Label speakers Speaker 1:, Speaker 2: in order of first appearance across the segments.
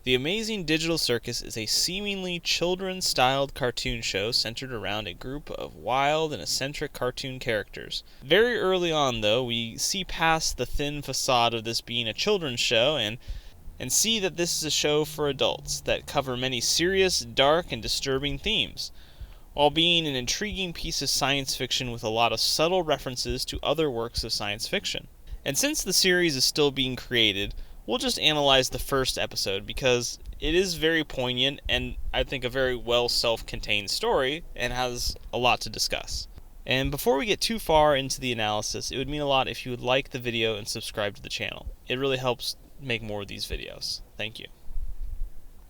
Speaker 1: The Amazing Digital Circus is a seemingly children-styled cartoon show centered around a group of wild and eccentric cartoon characters. Very early on, though, we see past the thin facade of this being a children's show and see that this is a show for adults that cover many serious, dark, and disturbing themes, while being an intriguing piece of science fiction with a lot of subtle references to other works of science fiction. And since the series is still being created, we'll just analyze the first episode because it is very poignant and I think a very well self-contained story and has a lot to discuss. And before we get too far into the analysis, it would mean a lot if you would like the video and subscribe to the channel. It really helps make more of these videos. Thank you.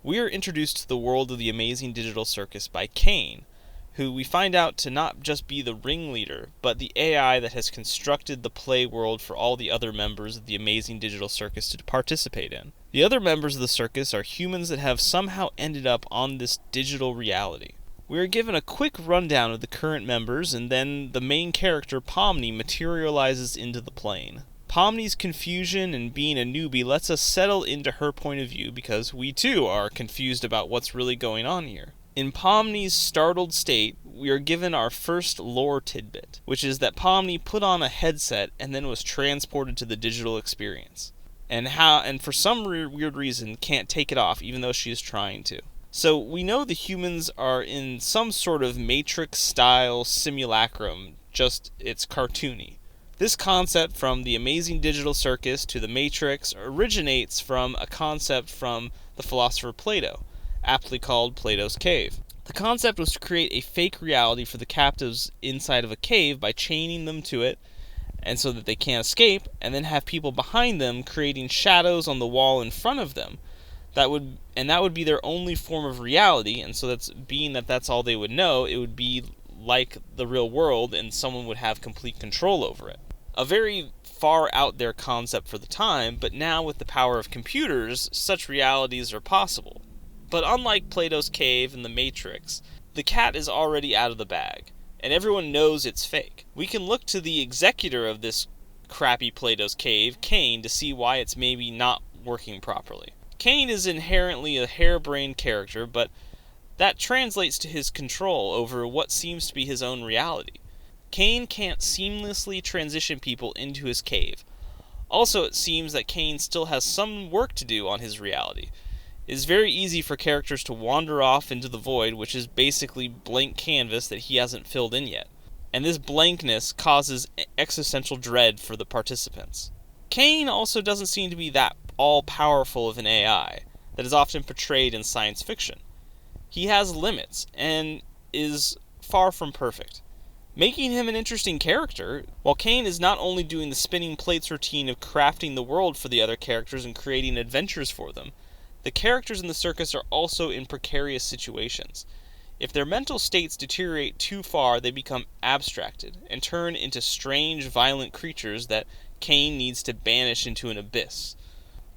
Speaker 1: We are introduced to the world of the Amazing Digital Circus by Kane, who we find out to not just be the ringleader, but the AI that has constructed the play world for all the other members of the Amazing Digital Circus to participate in. The other members of the circus are humans that have somehow ended up on this digital reality. We are given a quick rundown of the current members, and then the main character, Pomni, materializes into the plane. Pomni's confusion and being a newbie lets us settle into her point of view because we too are confused about what's really going on here. In Pomni's startled state, we are given our first lore tidbit, which is that Pomni put on a headset and then was transported to the digital experience, and for some weird reason can't take it off even though she is trying to. So we know the humans are in some sort of Matrix-style simulacrum, just it's cartoony. This concept from the Amazing Digital Circus to the Matrix originates from a concept from the philosopher Plato, aptly called Plato's Cave. The concept was to create a fake reality for the captives inside of a cave by chaining them to it, and so that they can't escape, and then have people behind them creating shadows on the wall in front of them. That would be their only form of reality, and so that's all they would know. It would be like the real world, and someone would have complete control over it. A very far out there concept for the time, but now with the power of computers, such realities are possible. But unlike Plato's Cave and the Matrix, the cat is already out of the bag, and everyone knows it's fake. We can look to the executor of this crappy Plato's Cave, Kane, to see why it's maybe not working properly. Kane is inherently a harebrained character, but that translates to his control over what seems to be his own reality. Kane can't seamlessly transition people into his cave. Also, it seems that Kane still has some work to do on his reality. It is very easy for characters to wander off into the void, which is basically blank canvas that he hasn't filled in yet. And this blankness causes existential dread for the participants. Kane also doesn't seem to be that all-powerful of an AI that is often portrayed in science fiction. He has limits and is far from perfect, making him an interesting character. While Kane is not only doing the spinning plates routine of crafting the world for the other characters and creating adventures for them, the characters in the circus are also in precarious situations. If their mental states deteriorate too far, they become abstracted and turn into strange, violent creatures that Kane needs to banish into an abyss.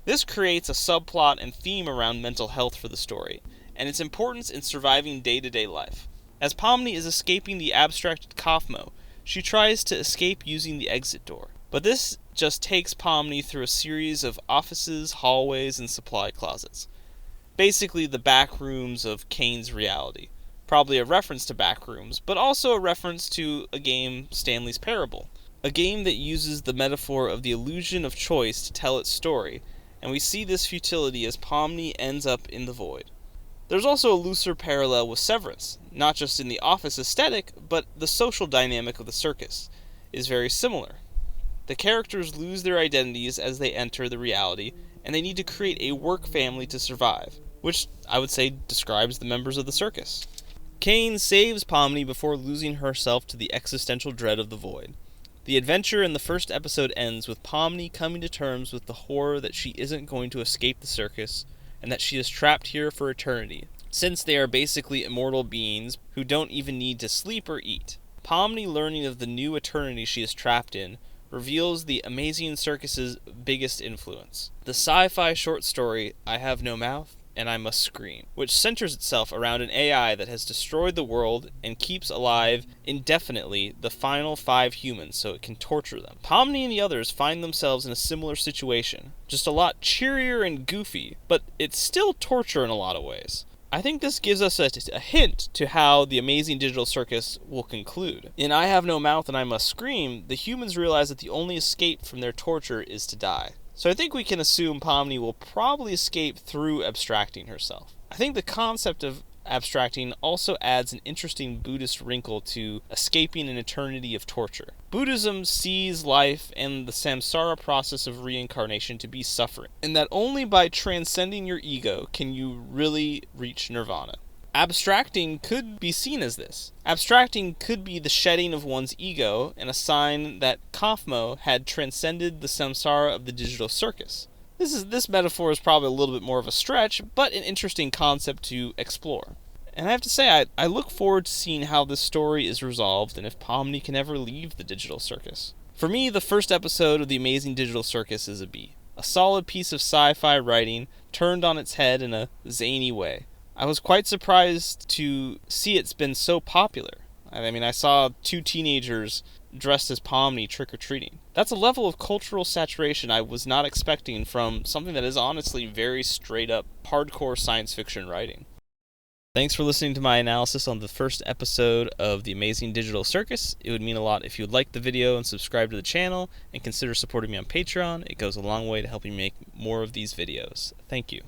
Speaker 1: This creates a subplot and theme around mental health for the story, and its importance in surviving day-to-day life. As Pomni is escaping the abstracted Kaufmo, she tries to escape using the exit door. But this just takes Pomni through a series of offices, hallways, and supply closets. Basically the back rooms of Kane's reality. Probably a reference to Backrooms, but also a reference to a game, Stanley's Parable. A game that uses the metaphor of the illusion of choice to tell its story, and we see this futility as Pomni ends up in the void. There's also a looser parallel with Severance, not just in the office aesthetic, but the social dynamic of the circus is very similar. The characters lose their identities as they enter the reality, and they need to create a work family to survive, which I would say describes the members of the circus. Kane saves Pomni before losing herself to the existential dread of the void. The adventure in the first episode ends with Pomni coming to terms with the horror that she isn't going to escape the circus, and that she is trapped here for eternity, since they are basically immortal beings who don't even need to sleep or eat. Pomni, learning of the new eternity she is trapped in, reveals the Amazing Circus's biggest influence. The sci-fi short story, I Have No Mouth, and I Must Scream, which centers itself around an AI that has destroyed the world and keeps alive indefinitely the final 5 humans so it can torture them. Pomni and the others find themselves in a similar situation, just a lot cheerier and goofy, but it's still torture in a lot of ways. I think this gives us a hint to how the Amazing Digital Circus will conclude. In I Have No Mouth and I Must Scream, the humans realize that the only escape from their torture is to die. So I think we can assume Pomni will probably escape through abstracting herself. I think the concept of abstracting also adds an interesting Buddhist wrinkle to escaping an eternity of torture. Buddhism sees life and the samsara process of reincarnation to be suffering, and that only by transcending your ego can you really reach nirvana. Abstracting could be seen as this. Abstracting could be the shedding of one's ego and a sign that Kaufmo had transcended the samsara of the digital circus. This metaphor is probably a little bit more of a stretch, but an interesting concept to explore. And I have to say, I look forward to seeing how this story is resolved and if Pomni can ever leave the digital circus. For me, the first episode of The Amazing Digital Circus is a B. A solid piece of sci-fi writing turned on its head in a zany way. I was quite surprised to see it's been so popular. I mean, I saw 2 teenagers dressed as Pomni trick-or-treating. That's a level of cultural saturation I was not expecting from something that is honestly very straight-up, hardcore science fiction writing. Thanks for listening to my analysis on the first episode of The Amazing Digital Circus. It would mean a lot if you would like the video and subscribe to the channel and consider supporting me on Patreon. It goes a long way to helping me make more of these videos. Thank you.